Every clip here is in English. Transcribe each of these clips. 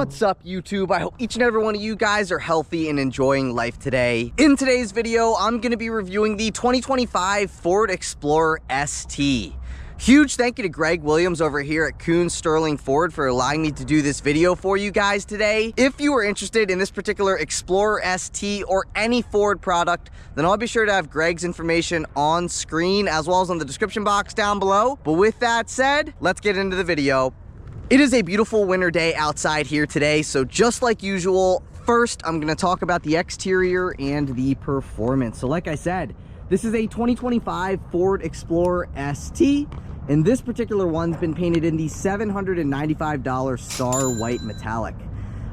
What's up, YouTube? I hope each and every one of you guys are healthy and enjoying life today. In today's video, I'm going to be reviewing the 2025 Ford Explorer ST. Huge thank you to Greg.Williams over here at Koons Sterling Ford for allowing me to do this video for you guys today. If you are interested in this particular Explorer ST or any Ford product, then I'll be sure to have Greg's information on screen as well as on the description box down below. But with that said, let's get into the video. It is a beautiful winter day outside here today, so just like usual, first I'm going to talk about the exterior and the performance. So like I said, this is a 2025 Ford Explorer ST, and this particular one's been painted in the $795 Star White Metallic.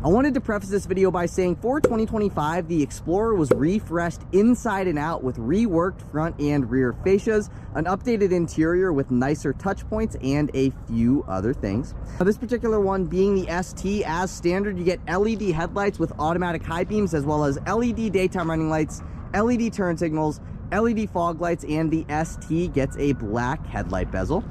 I wanted to preface this video by saying for 2025, the Explorer was refreshed inside and out with reworked front and rear fascias, an updated interior with nicer touch points, and a few other things. Now, this particular one being the ST, as standard, you get LED headlights with automatic high beams, as well as LED daytime running lights, LED turn signals, LED fog lights, and the ST gets a black headlight bezel.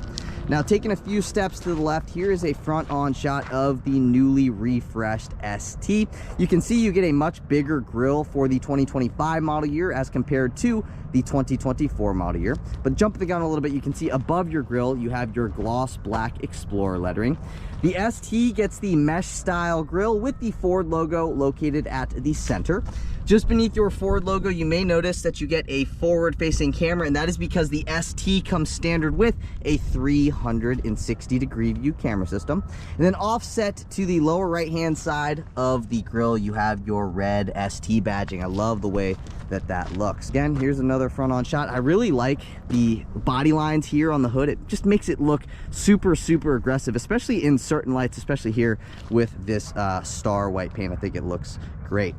Now, taking a few steps to the left, here is a front-on shot of the newly refreshed ST. You can see you get a much bigger grille for the 2025 model year as compared to the 2024 model year. But jumping the gun a little bit, you can see above your grille, you have your gloss black Explorer lettering. The ST gets the mesh style grille with the Ford logo located at the center. Just beneath your Ford logo, you may notice that you get a forward-facing camera, and that is because the ST comes standard with a 360-degree view camera system. And then offset to the lower right-hand side of the grille, you have your red ST badging. I love the way that that looks. Again, here's another front-on shot. I really like the body lines here on the hood. It just makes it look super aggressive, especially in certain lights, especially here with this Star White paint. I think it looks great.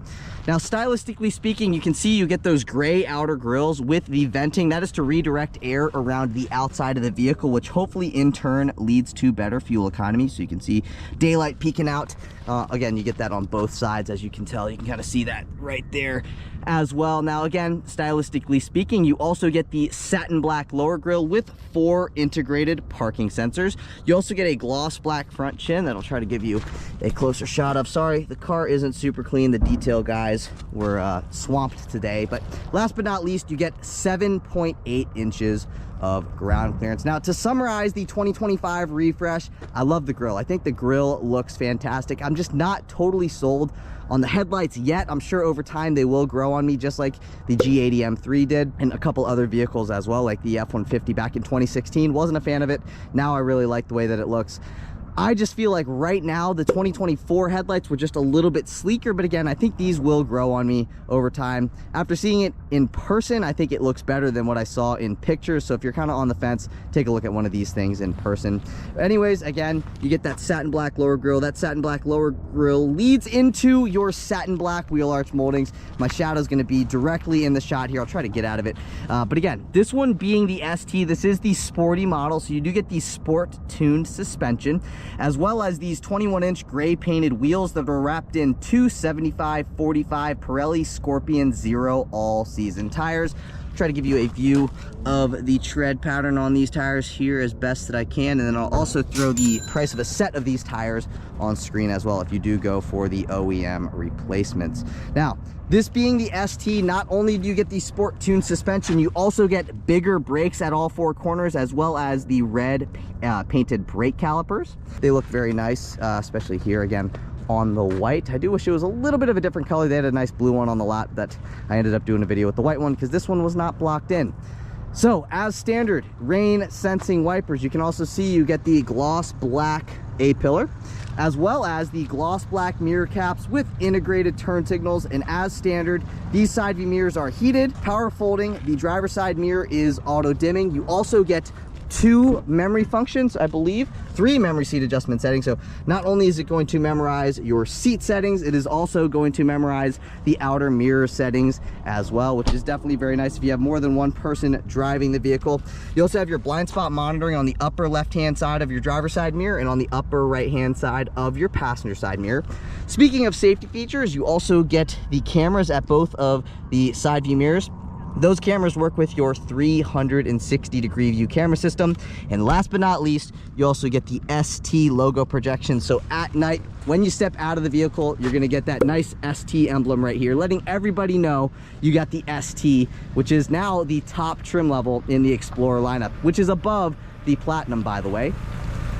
Now, stylistically speaking, you can see you get those gray outer grills with the venting. That is to redirect air around the outside of the vehicle, which hopefully in turn leads to better fuel economy. So you can see daylight peeking out. Again, you get that on both sides, as you can tell. You can kind of see that right there as well. Now, again, stylistically speaking, you also get the satin black lower grille with 4 integrated parking sensors. You also get a gloss black front chin that I'll try to give you a closer shot of. Sorry, the car isn't super clean. The detail guys were swamped today. But last but not least, you get 7.8 inches of ground clearance. Now, to summarize the 2025 refresh, I love the grille. I think the grille looks fantastic. I'm just not totally sold on the headlights yet. I'm sure over time they will grow on me, just like the G80 M3 did, and a couple other vehicles as well, like the F-150 back in 2016. Wasn't a fan of it. Now I really like the way that it looks. I just feel like right now the 2024 headlights were just a little bit sleeker, but again, I think these will grow on me over time. After seeing it in person, I think it looks better than what I saw in pictures. So if you're kind of on the fence, take a look at one of these things in person. Anyways, again, you get that satin black lower grille. That satin black lower grille leads into your satin black wheel arch moldings. My shadow is going to be directly in the shot here. I'll try to get out of it. But again, this one being the ST, this is the sporty model. So you do get the sport tuned suspension, as well as these 21-inch gray painted wheels that are wrapped in 2 75/45 Pirelli Scorpion Zero all-season tires. Try to give you a view of the tread pattern on these tires here as best that I can, and then I'll also throw the price of a set of these tires on screen as well if you do go for the OEM replacements. Now, this being the ST, not only do you get the sport tuned suspension, you also get bigger brakes at all 4 corners, as well as the red painted brake calipers. They look very nice, especially here again on the white. I do wish it was a little bit of a different color. They had a nice blue one on the lot that I ended up doing a video with the white one because this one was not blocked in. So as standard, rain sensing wipers. You can also see you get the gloss black A-pillar, as well as the gloss black mirror caps with integrated turn signals. And as standard, these side view mirrors are heated, power folding. The driver's side mirror is auto dimming. You also get 2 memory functions, I believe, 3 memory seat adjustment settings. So not only is it going to memorize your seat settings, it is also going to memorize the outer mirror settings as well, which is definitely very nice if you have more than one person driving the vehicle. You also have your blind spot monitoring on the upper left-hand side of your driver's side mirror and on the upper right-hand side of your passenger side mirror. Speaking of safety features, you also get the cameras at both of the side view mirrors. Those cameras work with your 360 degree view camera system. And last but not least, you also get the ST logo projection. So at night, when you step out of the vehicle, you're gonna get that nice ST emblem right here, letting everybody know you got the ST, which is now the top trim level in the Explorer lineup, which is above the Platinum, by the way.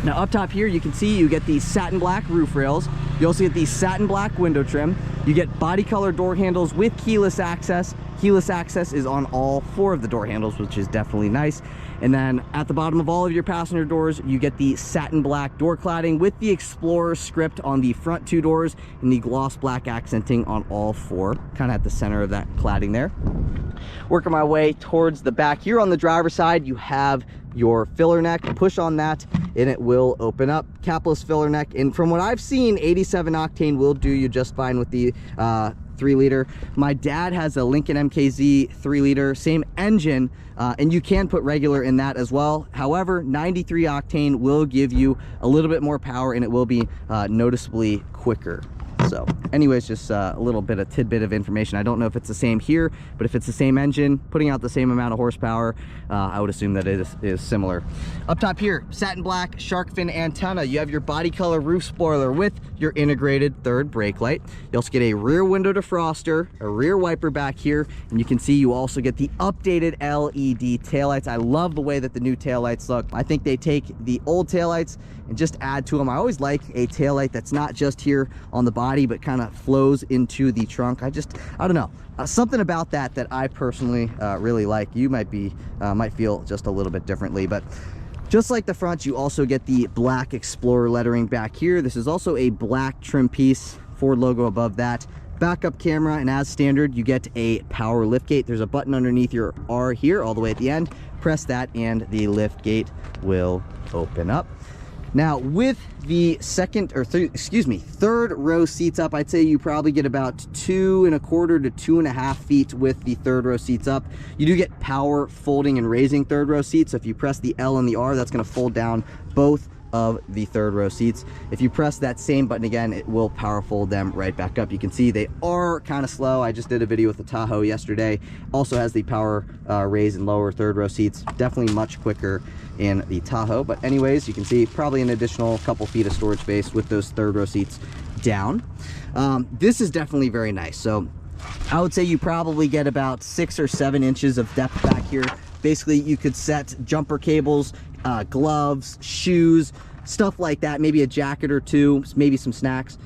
Now up top here, you can see you get these satin black roof rails. You also get the satin black window trim. You get body color door handles with keyless access. Keyless access is on all 4 of the door handles, which is definitely nice. And then at the bottom of all of your passenger doors, you get the satin black door cladding with the Explorer script on the front 2 doors and the gloss black accenting on all 4, kind of at the center of that cladding there. Working my way towards the back here on the driver's side, you have your filler neck. Push on that and it will open up. Capless filler neck, and from what I've seen, 87 octane will do you just fine with the 3-liter. My dad has a Lincoln MKZ 3-liter, same engine, and you can put regular in that as well. However, 93 octane will give you a little bit more power and it will be noticeably quicker. So anyways, just a little bit of tidbit of information. I don't know if it's the same here, but if it's the same engine putting out the same amount of horsepower, I would assume that it is similar. Up top here, satin black shark fin antenna. You have your body color roof spoiler with your integrated 3rd brake light. You also get a rear window defroster, a rear wiper back here, and you can see you also get the updated LED taillights. I love the way that the new taillights look. I think they take the old taillights and just add to them. I always like a taillight that's not just here on the body, but kind of flows into the trunk. I don't know, something about that I personally really like. You might feel just a little bit differently, but just like the front, you also get the black Explorer lettering back here. This is also a black trim piece, Ford logo above that. Backup camera, and as standard, you get a power lift gate. There's a button underneath your R here, all the way at the end. Press that and the lift gate will open up. Now with the third row seats up, I'd say you probably get about 2.25 to 2.5 feet with the 3rd row seats up. You do get power folding and raising 3rd row seats. So if you press the L and the R, that's going to fold down both of the 3rd row seats. If you press that same button again, it will power fold them right back up. You can see they are kind of slow. I just did a video with the Tahoe yesterday. Also has the power raise and lower 3rd row seats. Definitely much quicker in the Tahoe, but anyways, you can see probably an additional couple feet of storage space with those 3rd row seats down. This is definitely very nice. So I would say you probably get about 6 or 7 inches of depth back here. Basically, you could set jumper cables, gloves, shoes, stuff like that, maybe a jacket or 2, maybe some snacks.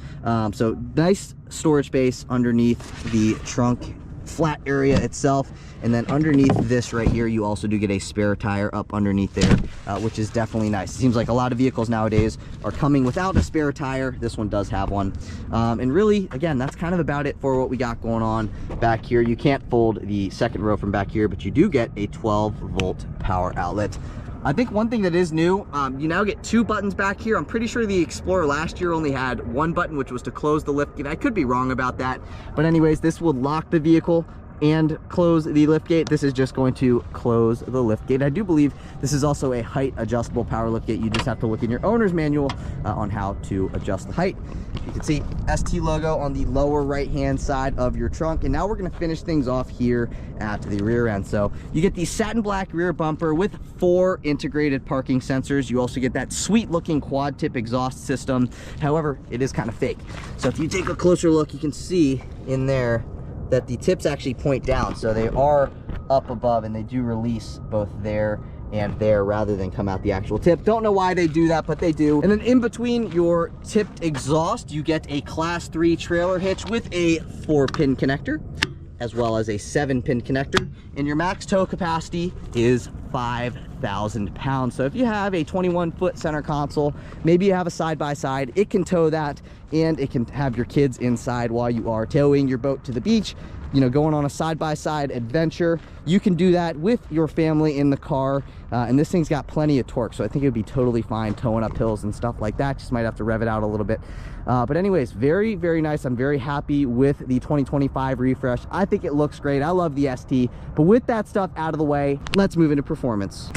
So nice storage space underneath the trunk flat area itself. And then underneath this right here, you also do get a spare tire up underneath there, which is definitely nice. It seems like a lot of vehicles nowadays are coming without a spare tire. This one does have one. And really, again, that's kind of about it for what we got going on back here. You can't fold the 2nd row from back here, but you do get a 12-volt power outlet. I think one thing that is new, you now get 2 buttons back here. I'm pretty sure the Explorer last year only had 1 button, which was to close the lift gate. I could be wrong about that, but anyways, this will lock the vehicle and close the lift gate. This is just going to close the lift gate. I do believe this is also a height adjustable power lift gate. You just have to look in your owner's manual on how to adjust the height. You can see ST logo on the lower right hand side of your trunk. And now we're going to finish things off here at the rear end. So you get the satin black rear bumper with 4 integrated parking sensors. You also get that sweet looking quad tip exhaust system. However, it is kind of fake. So if you take a closer look, you can see in there that the tips actually point down, so they are up above and they do release both there and there rather than come out the actual tip. Don't know why they do that, but they do. And then in between your tipped exhaust, you get a class 3 trailer hitch with a 4-pin connector, as well as a 7-pin connector. And your max tow capacity is 5,000 pounds. So if you have a 21-foot center console, maybe you have a side-by-side, it can tow that, and it can have your kids inside while you are towing your boat to the beach, you know, going on a side-by-side adventure. You can do that with your family in the car, and this thing's got plenty of torque, so I think it would be totally fine towing up hills and stuff like that. Just might have to rev it out a little bit, but anyways, very, very nice. I'm very happy with the 2025 refresh. I think it looks great. I love the ST, but with that stuff out of the way, let's move into performance.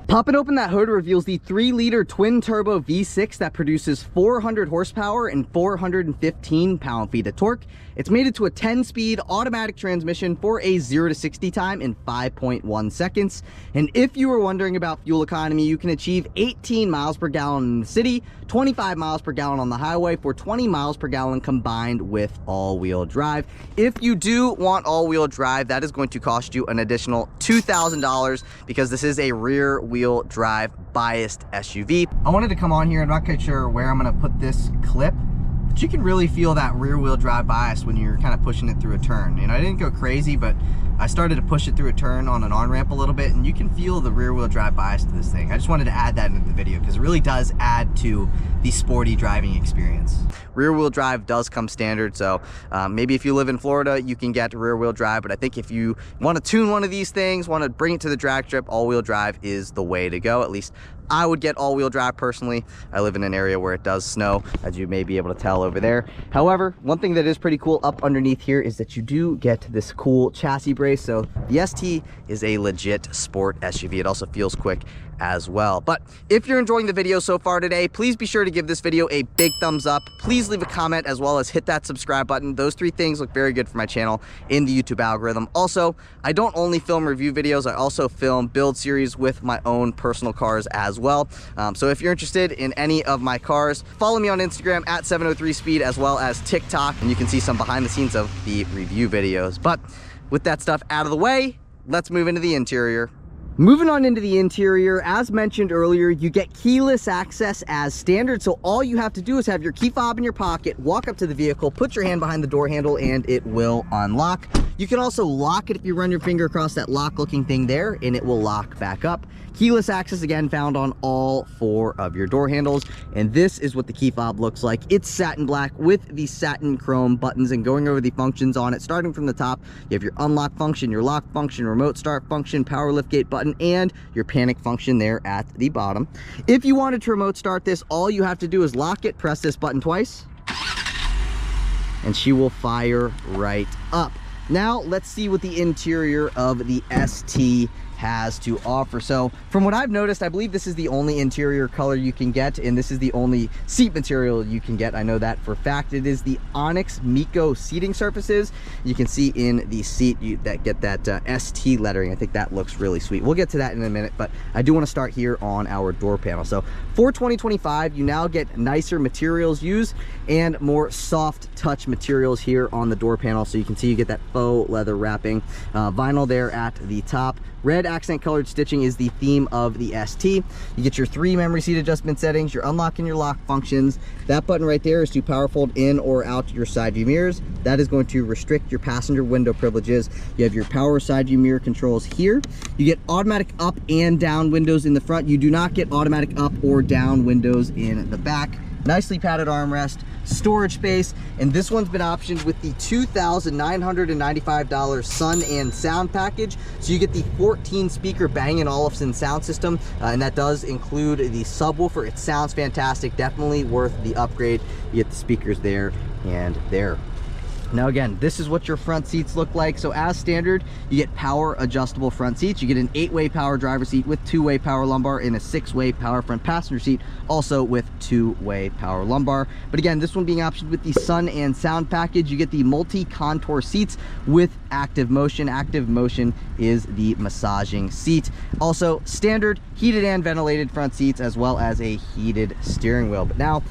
Popping open that hood reveals the 3-liter twin-turbo V6 that produces 400 horsepower and 415 pound-feet of torque. It's mated to a 10-speed automatic transmission for a 0 to 60 time in 5.1 seconds. And if you were wondering about fuel economy, you can achieve 18 miles per gallon in the city, 25 miles per gallon on the highway for 20 miles per gallon combined with all-wheel drive. If you do want all-wheel drive, that is going to cost you an additional $2,000 because this is a rear-wheel drive biased SUV. I wanted to come on here, I'm not quite sure where I'm going to put this clip, but you can really feel that rear-wheel drive bias when you're kind of pushing it through a turn. You know, I didn't go crazy, but I started to push it through a turn on an on-ramp a little bit, and you can feel the rear-wheel drive bias to this thing. I just wanted to add that into the video because it really does add to the sporty driving experience. Rear-wheel drive does come standard, so maybe if you live in Florida, you can get rear-wheel drive, but I think if you want to tune one of these things, want to bring it to the drag strip, all-wheel drive is the way to go. At least I would get all-wheel drive personally. I live in an area where it does snow, as you may be able to tell over there. However, one thing that is pretty cool up underneath here is that you do get this cool chassis brace. So the ST is a legit sport SUV. It also feels quick as well. But if you're enjoying the video so far today, please be sure to give this video a big thumbs up. Please leave a comment as well as hit that subscribe button. Those 3 things look very good for my channel in the YouTube algorithm. Also, I don't only film review videos, I also film build series with my own personal cars as well. So if you're interested in any of my cars, follow me on Instagram at 703speed as well as TikTok, and you can see some behind the scenes of the review videos. But with that stuff out of the way, let's move into the interior. Moving on into the interior, as mentioned earlier, you get keyless access as standard. So all you have to do is have your key fob in your pocket, walk up to the vehicle, put your hand behind the door handle, and it will unlock. You can also lock it if you run your finger across that lock looking thing there, and it will lock back up. Keyless access, again, found on all 4 of your door handles. And this is what the key fob looks like. It's satin black with the satin chrome buttons, and going over the functions on it, starting from the top, you have your unlock function, your lock function, remote start function, power liftgate button, and your panic function there at the bottom. If you wanted to remote start this, all you have to do is lock it, press this button twice, and she will fire right up. Now let's see what the interior of the ST has to offer. So from what I've noticed, I believe this is the only interior color you can get, and this is the only seat material you can get. I know that for a fact. It is the Onyx Miko seating surfaces. You can see in the seat that get that ST lettering. I think that looks really sweet. We'll get to that in a minute, but I do want to start here on our door panel. So for 2025, you now get nicer materials used and more soft touch materials here on the door panel. So you can see you get that faux leather wrapping, vinyl there at the top. Red accent colored stitching is the theme of the ST. You get your 3 memory seat adjustment settings, your unlock and your lock functions. That button right there is to power fold in or out your side view mirrors. That is going to restrict your passenger window privileges. You have your power side view mirror controls here. You get automatic up and down windows in the front. You do not get automatic up or down windows in the back. Nicely padded armrest, storage space, and this one's been optioned with the $2,995 Sun and Sound package. So you get the 14 speaker Bang & Olufsen sound system, and that does include the subwoofer. It sounds fantastic, definitely worth the upgrade. You get the speakers there and there. Now again, this is what your front seats look like. So as standard, you get power adjustable front seats. You get an 8-way power driver seat with 2-way power lumbar and a 6-way power front passenger seat, also with 2-way power lumbar. But again, this one being optioned with the Sun and Sound package. You get the multi-contour seats with active motion. Active motion is the massaging seat. Also standard heated and ventilated front seats, as well as a heated steering wheel. But now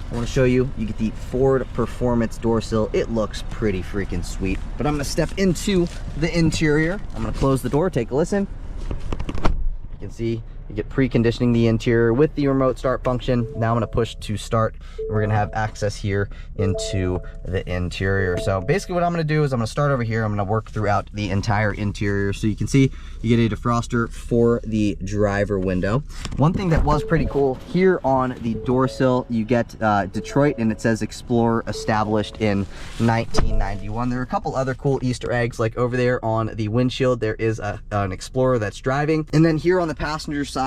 I want to show you, you get the Ford Performance door sill. It looks pretty freaking sweet. But I'm going to step into the interior. I'm going to close the door, take a listen. You can see you get preconditioning the interior with the remote start function. Now I'm going to push to start, and we're going to have access here into the interior. So basically what I'm going to do is I'm going to start over here. I'm going to work throughout the entire interior. So you can see you get a defroster for the driver window. One thing that was pretty cool here on the door sill, you get Detroit, and it says Explorer established in 1991. There are a couple other cool Easter eggs, like over there on the windshield there is an Explorer that's driving, and then here on the passenger side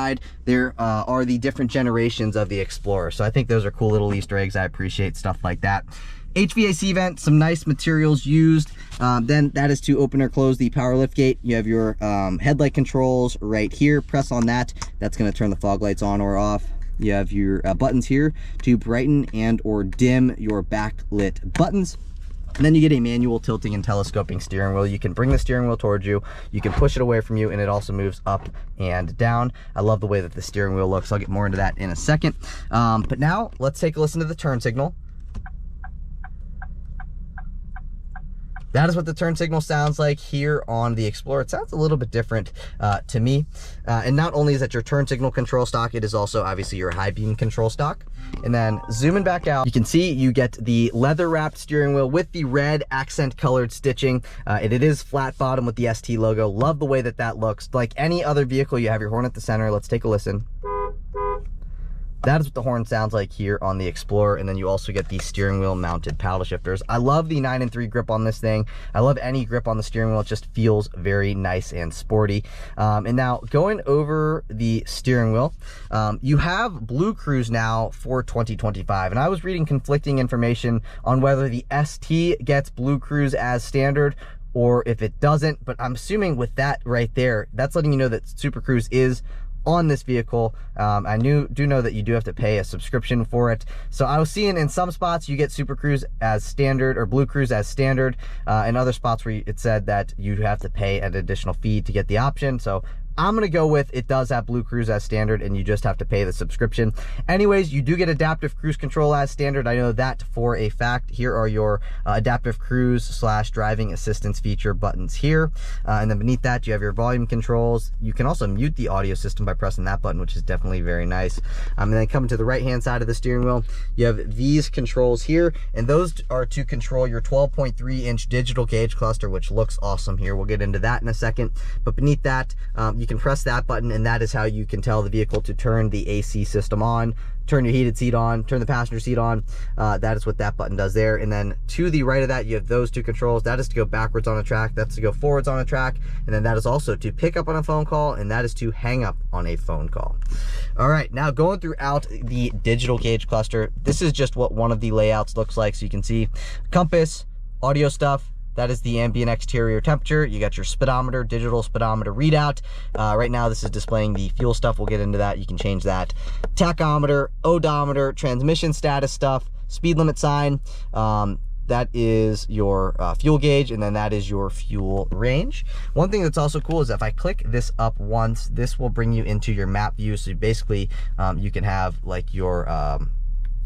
there are the different generations of the Explorer. So I think those are cool little Easter eggs. I appreciate stuff like that. HVAC vent, some nice materials used. Then that is to open or close the power lift gate. You have your headlight controls right here. Press on that. That's going to turn the fog lights on or off. You have your buttons here to brighten and or dim your backlit buttons. And then you get a manual tilting and telescoping steering wheel. You can bring the steering wheel towards you, you can push it away from you, and it also moves up and down. I love the way that the steering wheel looks. I'll get more into that in a second. But now let's take a listen to the turn signal. That is what the turn signal sounds like here on the Explorer. It sounds a little bit different to me. And not only is that your turn signal control stock, it is also obviously your high beam control stock. And then zooming back out, you can see you get the leather wrapped steering wheel with the red accent colored stitching. It is flat bottom with the ST logo. Love the way that that looks. Like any other vehicle, you have your horn at the center. Let's take a listen. That is what the horn sounds like here on the Explorer. And then you also get the steering wheel mounted paddle shifters. I love the 9-3 grip on this thing. I love any grip on the steering wheel. It just feels very nice and sporty. And now going over the steering wheel, you have Blue Cruise now for 2025. And I was reading conflicting information on whether the ST gets Blue Cruise as standard or if it doesn't. But I'm assuming with that right there, that's letting you know that Super Cruise is on this vehicle. I do know that you do have to pay a subscription for it. So I was seeing in some spots you get Super Cruise as standard or Blue Cruise as standard. In other spots where it said that you have to pay an additional fee to get the option. So I'm going to go with it does have Blue Cruise as standard and you just have to pay the subscription. Anyways, you do get adaptive cruise control as standard. I know that for a fact. Here are your adaptive cruise / driving assistance feature buttons here. And then beneath that, you have your volume controls. You can also mute the audio system by pressing that button, which is definitely very nice. And then coming to the right-hand side of the steering wheel, you have these controls here. And those are to control your 12.3-inch digital gauge cluster, which looks awesome here. We'll get into that in a second. But beneath that, you can press that button, and that is how you can tell the vehicle to turn the AC system on, turn your heated seat on, turn the passenger seat on. That is what that button does there. And then to the right of that, you have those two controls. That is to go backwards on a track. That's to go forwards on a track. And then that is also to pick up on a phone call, and that is to hang up on a phone call. All right, now going throughout the digital gauge cluster, this is just what one of the layouts looks like. So you can see compass, audio stuff. That is the ambient exterior temperature. You got your speedometer, digital speedometer readout. Right now, this is displaying the fuel stuff. We'll get into that. You can change that. Tachometer, odometer, transmission status stuff, speed limit sign. That is your fuel gauge, and then that is your fuel range. One thing that's also cool is if I click this up once, this will bring you into your map view. So basically, you can have like your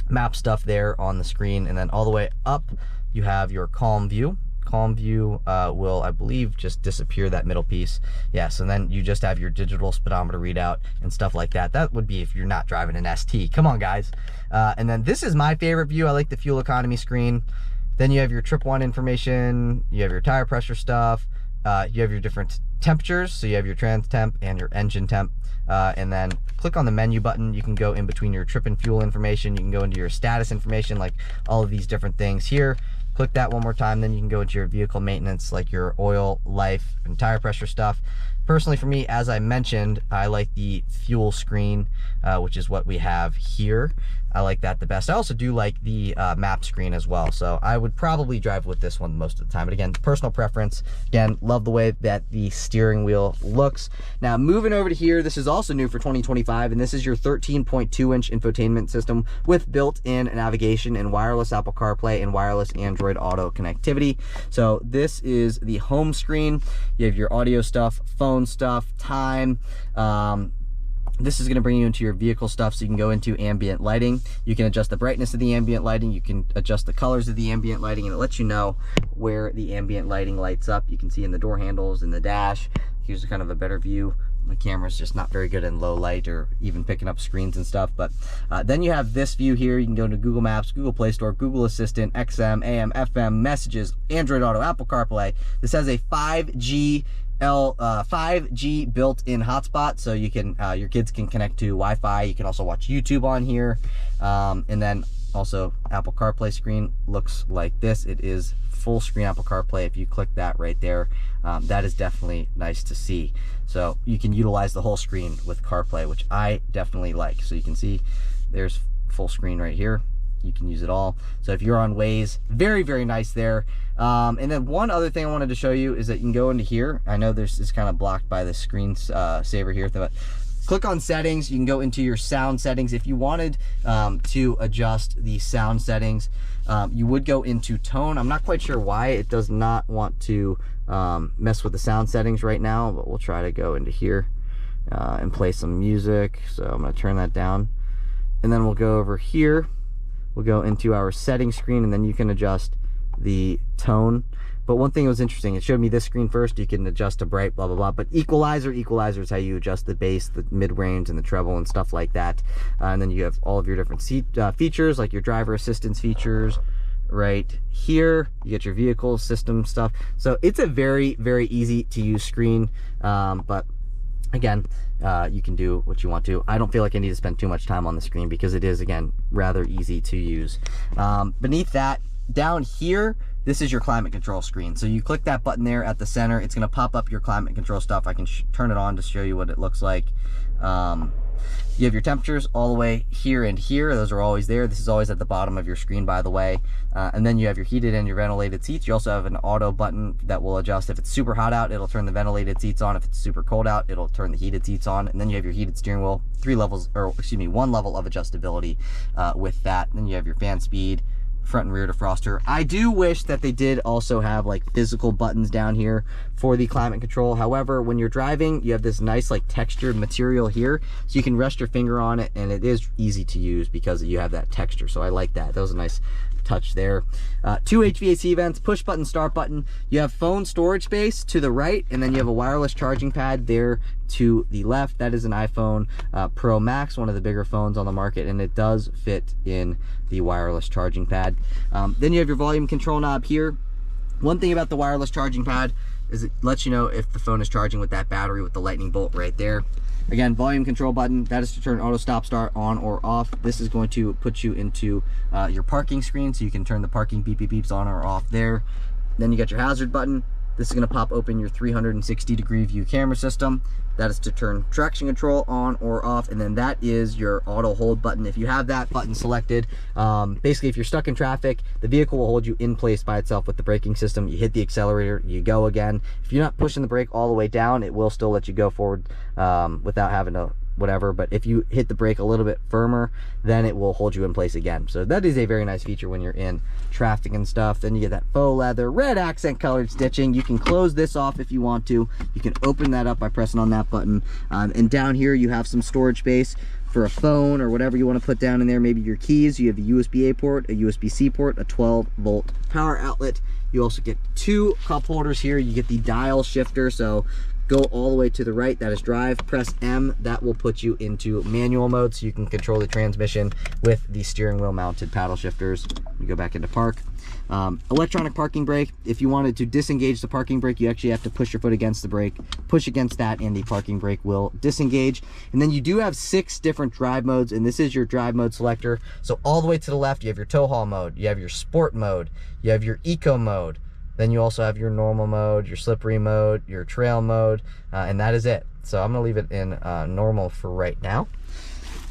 map stuff there on the screen, and then all the way up, you have your calm view. Calm view will, I believe, just disappear that middle piece. Yes, and then you just have your digital speedometer readout and stuff like that. That would be if you're not driving an ST. Come on, guys. And then this is my favorite view. I like the fuel economy screen. Then you have your trip one information. You have your tire pressure stuff. You have your different temperatures. So you have your trans temp and your engine temp. And then click on the menu button. You can go in between your trip and fuel information. You can go into your status information, like all of these different things here. Click that one more time, then you can go into your vehicle maintenance, like your oil, life, and tire pressure stuff. Personally, for me, as I mentioned, I like the fuel screen, which is what we have here. I like that the best. I also do like the map screen as well. So I would probably drive with this one most of the time. But again, personal preference. Again, love the way that the steering wheel looks. Now, moving over to here, this is also new for 2025, and this is your 13.2-inch infotainment system with built-in navigation and wireless Apple CarPlay and wireless Android Auto connectivity. So this is the home screen. You have your audio stuff, phone stuff, time. This is going to bring you into your vehicle stuff, so you can go into ambient lighting. You can adjust the brightness of the ambient lighting. You can adjust the colors of the ambient lighting, and it lets you know where the ambient lighting lights up. You can see in the door handles, in the dash. Here's kind of a better view. My camera's just not very good in low light or even picking up screens and stuff. But then you have this view here. You can go into Google Maps, Google Play Store, Google Assistant, XM, AM, FM, Messages, Android Auto, Apple CarPlay. This has a 5G built-in hotspot, so you can your kids can connect to Wi-Fi. You can also watch YouTube on here, and then also Apple CarPlay screen looks like this. It is full screen Apple CarPlay. If you click that right there, that is definitely nice to see. So you can utilize the whole screen with CarPlay, which I definitely like. So you can see there's full screen right here. you can use it all. So if you're on Waze, very, very nice there. And then one other thing I wanted to show you is that you can go into here. I know this is kind of blocked by the screen saver here, but click on settings. You can go into your sound settings. If you wanted to adjust the sound settings, you would go into tone. I'm not quite sure why it does not want to mess with the sound settings right now, but we'll try to go into here and play some music. So I'm going to turn that down. And then we'll go over here. We'll go into our settings screen, and then you can adjust the tone. But one thing that was interesting, it showed me this screen first. You can adjust to bright, blah, blah, blah. But equalizer is how you adjust the bass, the mid-range, and the treble and stuff like that. And then you have all of your different features, like your driver assistance features right here. You get your vehicle system stuff. So it's a very, very easy to use screen. But again, you can do what you want to. I don't feel like I need to spend too much time on the screen because it is, again, rather easy to use. Beneath that, down here, this is your climate control screen. So you click that button there at the center. It's going to pop up your climate control stuff. I can turn it on to show you what it looks like. You have your temperatures all the way here and here. Those are always there. This is always at the bottom of your screen, by the way. And then you have your heated and your ventilated seats. You also have an auto button that will adjust. If it's super hot out, it'll turn the ventilated seats on. If it's super cold out, it'll turn the heated seats on. And then you have your heated steering wheel, one level of adjustability with that. And then you have your fan speed, front and rear defroster. I do wish that they did also have like physical buttons down here for the climate control. However, when you're driving, you have this nice like textured material here, so you can rest your finger on it, and it is easy to use because you have that texture. So I like that. That was a nice touch there. 2 HVAC vents, push button, start button. You have phone storage space to the right, and then you have a wireless charging pad there to the left. That is an iPhone Pro Max, one of the bigger phones on the market, and it does fit in the wireless charging pad. Then you have your volume control knob here. One thing about the wireless charging pad is it lets you know if the phone is charging with that battery with the lightning bolt right there. Again, volume control button, that is to turn auto stop start on or off. This is going to put you into your parking screen, so you can turn the parking beep beep beeps on or off there. Then you got your hazard button. This is going to pop open your 360-degree view camera system. That is to turn traction control on or off. And then that is your auto hold button. If you have that button selected, basically if you're stuck in traffic, the vehicle will hold you in place by itself with the braking system. You hit the accelerator, you go again. If you're not pushing the brake all the way down, it will still let you go forward without having to whatever. But if you hit the brake a little bit firmer, then it will hold you in place again. So that is a very nice feature when you're in traffic and stuff. Then you get that faux leather, red accent colored stitching. You can close this off if you want to. You can open that up by pressing on that button. And down here you have some storage space for a phone or whatever you want to put down in there. Maybe your keys. You have a USB-A port, a USB-C port, a 12-volt power outlet. You also get 2 cup holders here. You get the dial shifter, so go all the way to the right, that is drive. Press M, that will put you into manual mode, so you can control the transmission with the steering wheel mounted paddle shifters. You go back into park. Electronic parking brake. If you wanted to disengage the parking brake, you actually have to push your foot against the brake, push against that, and the parking brake will disengage. And then you do have 6 different drive modes, and this is your drive mode selector. So all the way to the left, you have your tow haul mode, you have your sport mode, you have your eco mode. Then you also have your normal mode, your slippery mode, your trail mode, and that is it. So I'm gonna leave it in normal for right now.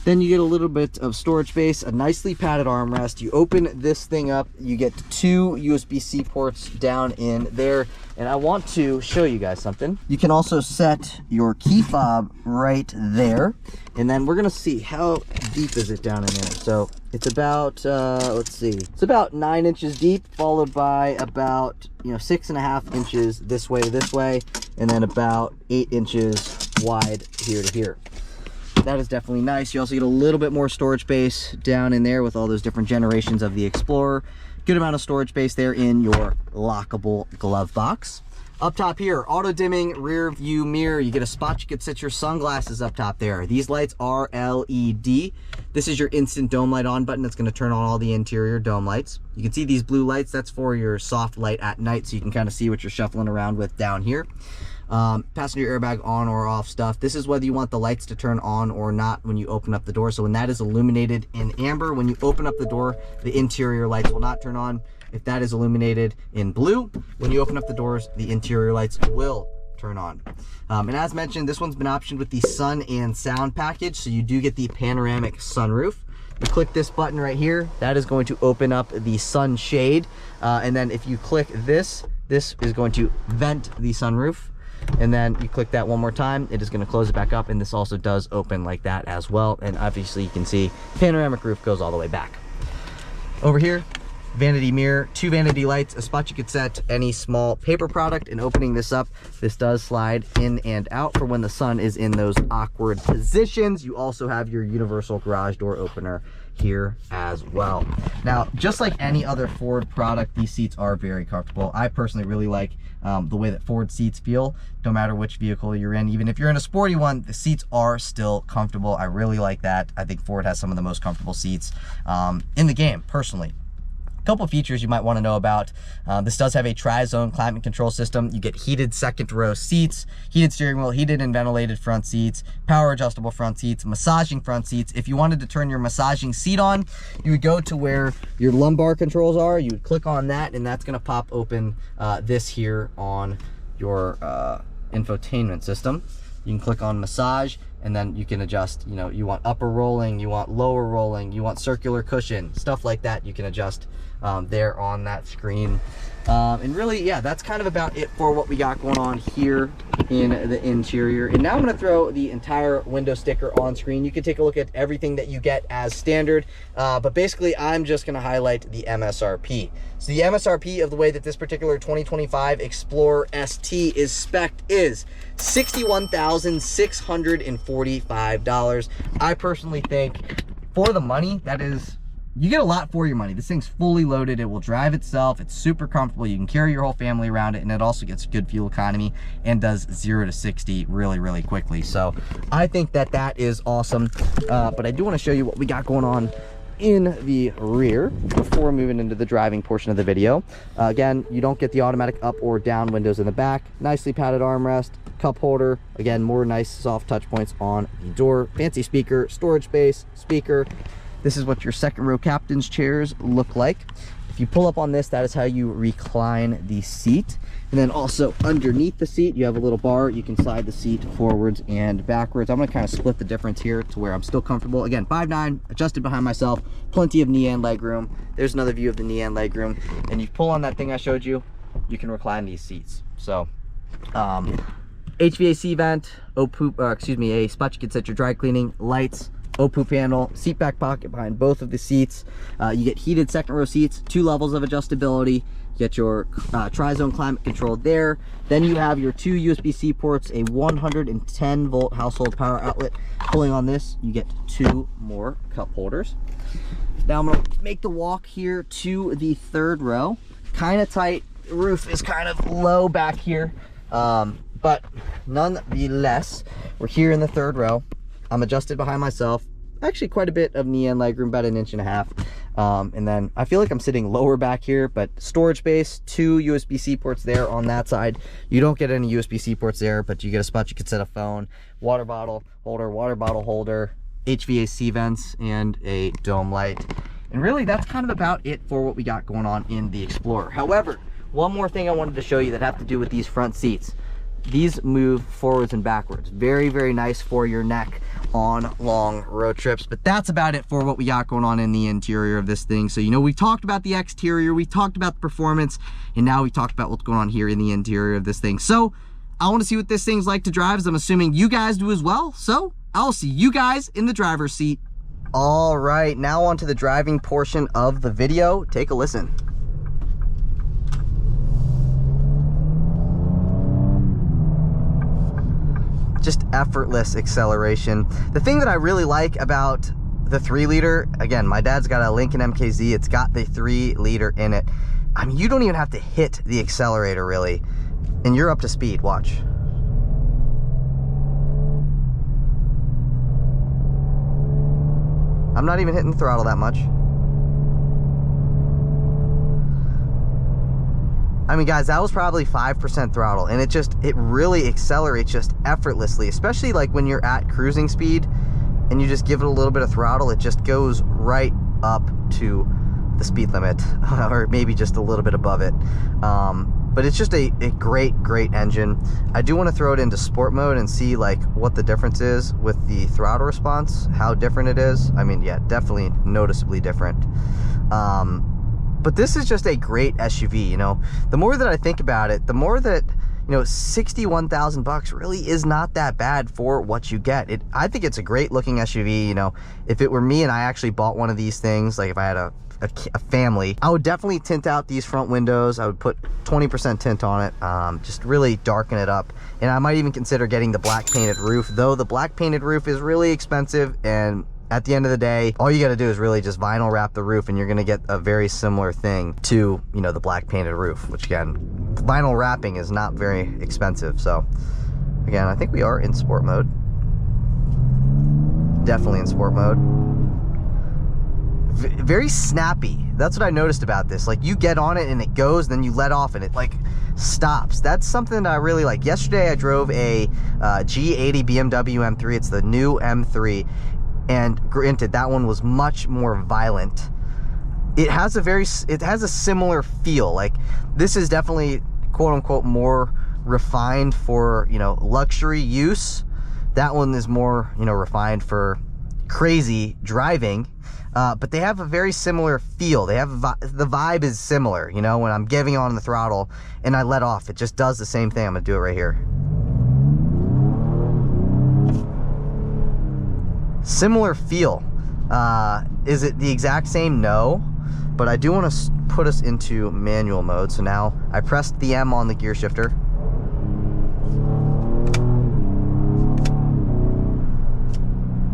Then you get a little bit of storage space, a nicely padded armrest. You open this thing up, you get 2 USB-C ports down in there. And I want to show you guys something. You can also set your key fob right there. And then we're gonna see how deep is it down in there. So it's about, let's see, it's about 9 inches deep, followed by about, 6.5 inches this way, and then about 8 inches wide here to here. That is definitely nice. You also get a little bit more storage space down in there with all those different generations of the Explorer. Good amount of storage space there in your lockable glove box. Up top here, auto dimming rear view mirror. You get a spot you could set your sunglasses up top there. These lights are LED. This is your instant dome light on button. That's going to turn on all the interior dome lights. You can see these blue lights. That's for your soft light at night, so you can kind of see what you're shuffling around with down here. Passenger airbag on or off stuff. This is whether you want the lights to turn on or not when you open up the door. So when that is illuminated in amber, when you open up the door, the interior lights will not turn on. If that is illuminated in blue, when you open up the doors, the interior lights will turn on. And as mentioned, this one's been optioned with the sun and sound package, so you do get the panoramic sunroof. you click this button right here, that is going to open up the sunshade. And then if you click this is going to vent the sunroof. And then you click that one more time, it is going to close it back up, and this also does open like that as well. And obviously you can see panoramic roof goes all the way back. Over here, vanity mirror, 2 vanity lights, a spot you could set any small paper product. And opening this up, this does slide in and out for when the sun is in those awkward positions. You also have your universal garage door opener here as well. Now, just like any other Ford product, these seats are very comfortable. I personally really like the way that Ford seats feel, no matter which vehicle you're in. Even if you're in a sporty one, the seats are still comfortable. I really like that. I think Ford has some of the most comfortable seats in the game, personally. Couple features you might want to know about. This does have a tri-zone climate control system. You get heated second row seats, heated steering wheel, heated and ventilated front seats, power adjustable front seats, massaging front seats. If you wanted to turn your massaging seat on, you would go to where your lumbar controls are. You would click on that, and that's going to pop open this here on your infotainment system. You can click on massage, and then you can adjust, you know, you want upper rolling, you want lower rolling, you want circular cushion, stuff like that. You can adjust there on that screen. And really, yeah, that's kind of about it for what we got going on here in the interior. And now I'm going to throw the entire window sticker on screen. You can take a look at everything that you get as standard, but basically I'm just going to highlight the MSRP. So the MSRP of the way that this particular 2025 Explorer ST is spec'd is $61,645. I personally think for the money, that is, you get a lot for your money. This thing's fully loaded. It will drive itself. It's super comfortable. You can carry your whole family around it, and it also gets good fuel economy and does 0 to 60 really, really quickly. So I think that that is awesome. But I do want to show you what we got going on in the rear before moving into the driving portion of the video. Again, you don't get the automatic up or down windows in the back. Nicely padded armrest, cup holder. Again, more nice soft touch points on the door. Fancy speaker, storage space, speaker. This is what your second row captain's chairs look like. If you pull up on this, that is how you recline the seat. And then also underneath the seat, you have a little bar. You can slide the seat forwards and backwards. I'm gonna kind of split the difference here to where I'm still comfortable. Again, 5'9", adjusted behind myself, plenty of knee and leg room. There's another view of the knee and leg room. And you pull on that thing I showed you, you can recline these seats. So, HVAC vent, a spot you can set your dry cleaning, lights, OPU panel, seat back pocket behind both of the seats. You get heated second row seats, 2 levels of adjustability. You get your tri-zone climate control there. Then you have your 2 USB-C ports, a 110 volt household power outlet. Pulling on this, you get 2 more cup holders. Now I'm gonna make the walk here to the third row. Kind of tight, the roof is kind of low back here. But nonetheless, we're here in the third row. I'm adjusted behind myself. Actually quite a bit of knee and leg room, about 1.5 inches. And then I feel like I'm sitting lower back here, but storage space, 2 USB-C ports there on that side. You don't get any USB-C ports there, but you get a spot you could set a phone, water bottle holder, HVAC vents, and a dome light. And really that's kind of about it for what we got going on in the Explorer. However, one more thing I wanted to show you that have to do with these front seats. These move forwards and backwards. Very, very nice for your neck on long road trips. But that's about it for what we got going on in the interior of this thing. So, you know, we talked about the exterior, we talked about the performance, and now we talked about what's going on here in the interior of this thing. So I want to see what this thing's like to drive, as I'm assuming you guys do as well. So I'll see you guys in the driver's seat. All right, now on to the driving portion of the video. Take a listen. Just effortless acceleration. The thing that I really like about the 3-liter, again, my dad's got a Lincoln MKZ, it's got the 3-liter in it. I mean, you don't even have to hit the accelerator really, and you're up to speed. Watch. I'm not even hitting the throttle that much. I mean, guys, that was probably 5% throttle, and it really accelerates just effortlessly, especially like when you're at cruising speed and you just give it a little bit of throttle, it just goes right up to the speed limit or maybe just a little bit above it. but it's just a great engine. I do want to throw it into sport mode and see like what the difference is with the throttle response, how different it is. I mean, yeah, definitely noticeably different. But this is just a great SUV, you know. The more that I think about it, the more that, you know, 61,000 bucks really is not that bad for what you get. I think it's a great looking SUV, you know. If it were me and I actually bought one of these things, like if I had a family, I would definitely tint out these front windows. I would put 20% tint on it, just really darken it up. And I might even consider getting the black painted roof, though the black painted roof is really expensive, and at the end of the day, all you got to do is really just vinyl wrap the roof and you're going to get a very similar thing to, you know, the black painted roof, which again, vinyl wrapping is not very expensive. So again, I think we are in sport mode. Definitely in sport mode. Very snappy. That's what I noticed about this. Like, you get on it and it goes, then you let off and it like stops. That's something that I really like. Yesterday I drove a G80 BMW M3. It's the new M3. And granted, that one was much more violent. It has a similar feel. Like, this is definitely quote unquote more refined for, you know, luxury use. That one is more, you know, refined for crazy driving. But they have a very similar feel. They have the vibe is similar, you know. When I'm giving on the throttle and I let off, it just does the same thing. I'm gonna do it right here. Similar feel. Is it the exact same? No, but I do want to put us into manual mode. So now I pressed the M on the gear shifter.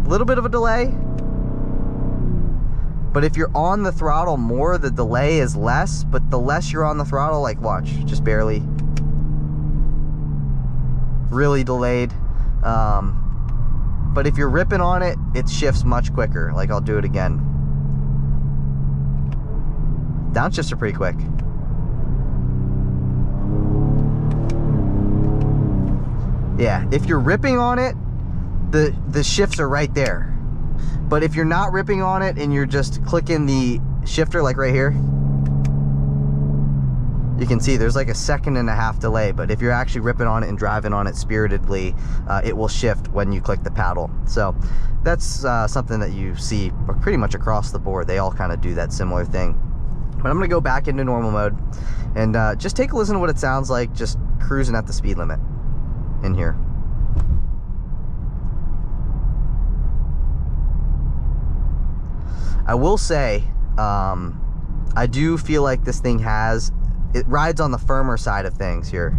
A little bit of a delay, but if you're on the throttle more, the delay is less. But the less you're on the throttle, like watch, just barely, really delayed. But if you're ripping on it, it shifts much quicker. Like, I'll do it again. Downshifts are pretty quick. Yeah, if you're ripping on it, the shifts are right there. But if you're not ripping on it and you're just clicking the shifter, like right here, you can see there's like a 1.5 seconds delay. But if you're actually ripping on it and driving on it spiritedly, it will shift when you click the paddle. So that's something that you see pretty much across the board. They all kind of do that similar thing. But I'm gonna go back into normal mode and just take a listen to what it sounds like just cruising at the speed limit in here. I will say, I do feel like this thing it rides on the firmer side of things here.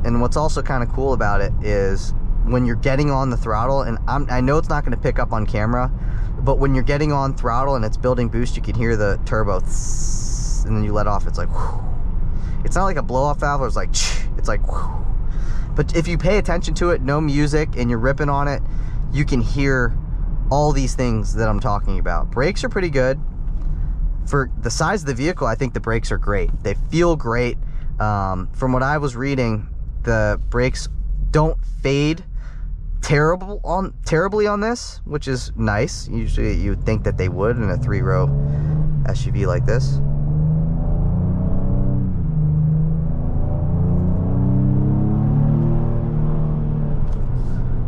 And what's also kind of cool about it is when you're getting on the throttle, and I know it's not going to pick up on camera, but when you're getting on throttle and it's building boost, you can hear the turbo, and then you let off, it's like, whew. It's not like a blow-off valve, it's like, it's like, whew. But if you pay attention to it, no music, and you're ripping on it, you can hear all these things that I'm talking about. Brakes are pretty good. For the size of the vehicle, I think the brakes are great. They feel great. From what I was reading, the brakes don't fade terribly on this, which is nice. Usually you would think that they would in a 3-row SUV like this.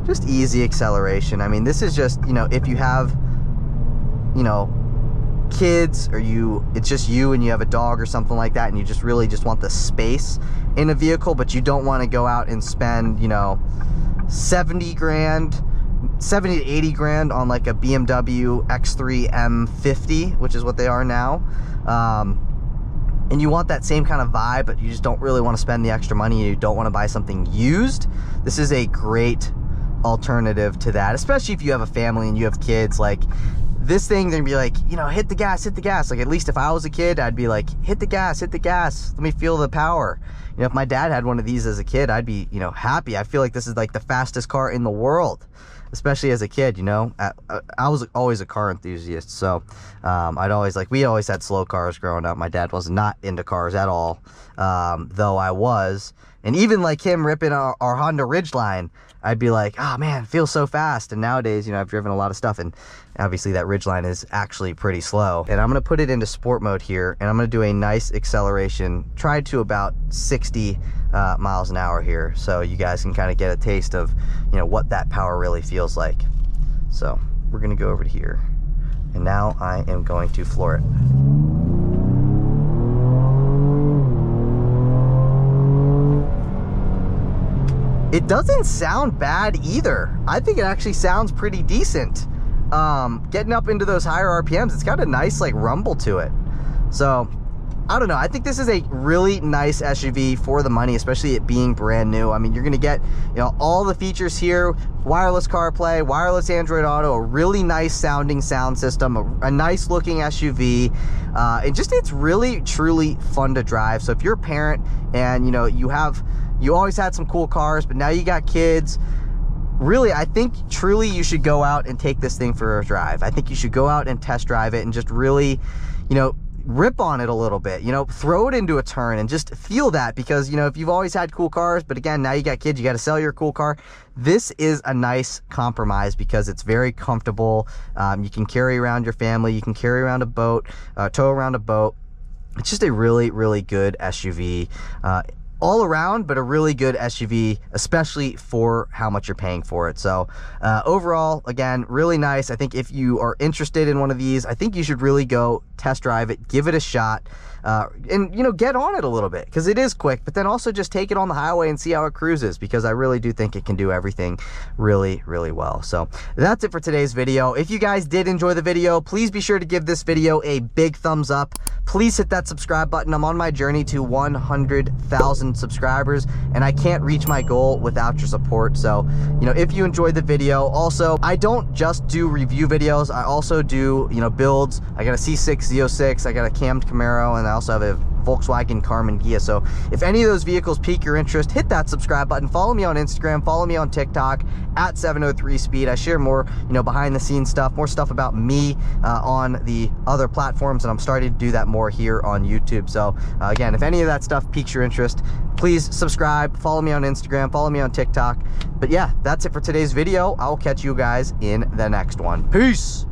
Just easy acceleration. I mean, this is just, you know, if you have, you know, kids, or it's just you and you have a dog or something like that, and you just really just want the space in a vehicle, but you don't want to go out and spend, you know, 70 to 80 grand on like a BMW X3 M50, which is what they are now. And you want that same kind of vibe, but you just don't really want to spend the extra money. You don't want to buy something used. This is a great alternative to that, especially if you have a family and you have kids. Like, this thing, they're gonna be like, you know, hit the gas. Like, at least if I was a kid, I'd be like, hit the gas, let me feel the power. You know, if my dad had one of these as a kid, I'd be, you know, happy. I feel like this is like the fastest car in the world, especially as a kid. You know, I was always a car enthusiast, so we always had slow cars growing up. My dad was not into cars at all, though I was. And even like him ripping our Honda Ridgeline, I'd be like, oh man, it feels so fast. And nowadays, you know, I've driven a lot of stuff, and obviously that ridgeline is actually pretty slow. And I'm gonna put it into sport mode here, and I'm gonna do a nice acceleration, try to about 60 miles an hour here, so you guys can kind of get a taste of, you know, what that power really feels like. So we're gonna go over to here, and now I am going to floor it. It doesn't sound bad either. I think it actually sounds pretty decent. Getting up into those higher RPMs, it's got a nice like rumble to it. So I don't know, I think this is a really nice SUV for the money, especially it being brand new. I mean, you're gonna get, you know, all the features here: wireless CarPlay, wireless Android Auto, a really nice sounding sound system, a nice looking SUV, and just, it's really truly fun to drive. So if you're a parent and you know you always had some cool cars, but now you got kids, really, I think truly you should go out and take this thing for a drive. I think you should go out and test drive it and just really, you know, rip on it a little bit, you know, throw it into a turn and just feel that. Because, you know, if you've always had cool cars, but again, now you got kids, you got to sell your cool car, this is a nice compromise because it's very comfortable. You can carry around your family, you can carry around a boat, tow around a boat. It's just a really, really good SUV. All around, but a really good SUV, especially for how much you're paying for it. So overall, again, really nice. I think if you are interested in one of these, I think you should really go test drive it, give it a shot, and, you know, get on it a little bit, because it is quick, but then also just take it on the highway and see how it cruises, because I really do think it can do everything really, really well. So that's it for today's video. If you guys did enjoy the video, please be sure to give this video a big thumbs up. Please hit that subscribe button. I'm on my journey to 100,000 subscribers, and I can't reach my goal without your support. So, you know, if you enjoyed the video, also, I don't just do review videos, I also do, you know, builds. I got a C6 Z06, I got a cammed Camaro, and I also have a Volkswagen Carmen Ghia. So if any of those vehicles pique your interest, hit that subscribe button. Follow me on Instagram, follow me on TikTok at 703speed. I share more, you know, behind the scenes stuff, more stuff about me on the other platforms, and I'm starting to do that more here on YouTube. So again, if any of that stuff piques your interest, please subscribe, follow me on Instagram, follow me on TikTok. But yeah, that's it for today's video. I will catch you guys in the next one. Peace.